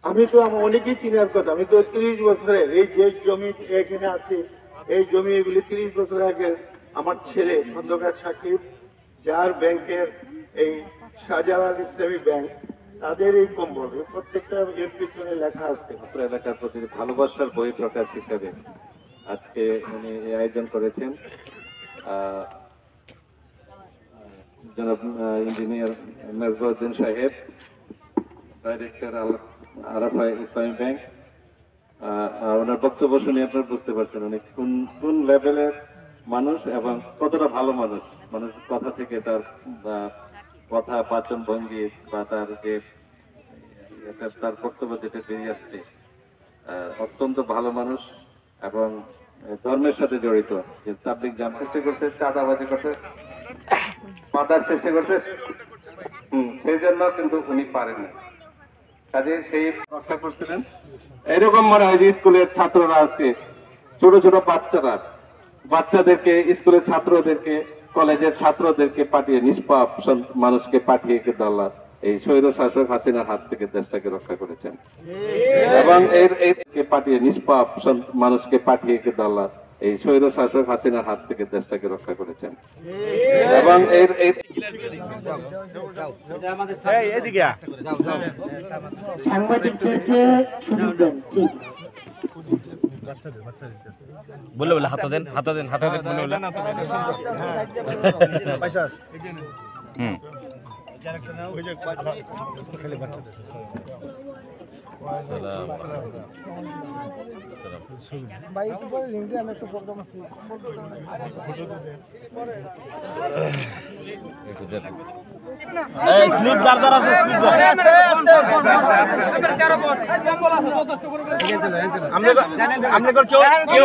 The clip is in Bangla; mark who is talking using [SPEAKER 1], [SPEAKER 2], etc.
[SPEAKER 1] আমি তো আমার অনেকেই চিনার কথা, আমি তো 30 বছরের এই যে জমি এখানে আছে, এই জমি এগুলি 30 বছর আগে আমার ছেলে খন্দকার সাকিব, যার ব্যাংকের এই শাহজালাল ইসলামী ব্যাংক, তাদের এই কম্বল প্রত্যেকটা এর পিছনে লেখা আছে।
[SPEAKER 2] অত্র এলাকার প্রতি ভালোবাসার বই প্রকাশ হিসেবে আজকে উনি এই আয়োজন করেছেন। আহ, জনাব ইঞ্জিনিয়ার মেজবাউদ্দিন সাহেব, ডাইরেক্টর আরাফা ইসলামী ব্যাংক। ওনার বক্তব্য শুনে আপনারা বুঝতে পারছেন উনি কোন কোন লেভেলের মানুষ এবং কতটা ভালো মানুষ। মানুষের কথা থেকে তার কথা, বাচন ভঙ্গি বা তার যে তার বক্তব্য যেটা বেরিয়ে আসছে, অত্যন্ত ভালো মানুষ এবং ধর্মের সাথে জড়িত। যে তাবলিগ জাম চেষ্টা করছে, চাঁদাবাজি করছে, মাদার চেষ্টা করছে, সেই জন্য কিন্তু উনি পারেননি। কাজে সেই রক্ষা করছিলেন। এরকম মনে হয় যে স্কুলের ছাত্ররা আজকে ছোট ছোট বাচ্চাদেরকে, স্কুলের ছাত্রদেরকে, কলেজের ছাত্রদেরকে পাঠিয়ে, নিষ্পাপ মানুষকে পাঠিয়ে কিন্তু আল্লাহ এই স্বৈর শাসক হাসিনার হাত থেকে দেশটাকে রক্ষা করেছেন এবং এরকে পাঠিয়ে, নিষ্পাপ মানুষকে পাঠিয়ে কিন্তু আল্লাহ এই স্বৈর শাসক হাসিনার হাত থেকে দেশটাকে রক্ষা করেছেন এবং
[SPEAKER 3] সাংবাদিকদেরকে সুযোগ দেন।
[SPEAKER 4] বলে বলে হাত দেন বলে বলে স্লিপ যার যার আছে স্লিপ আমরা কেউ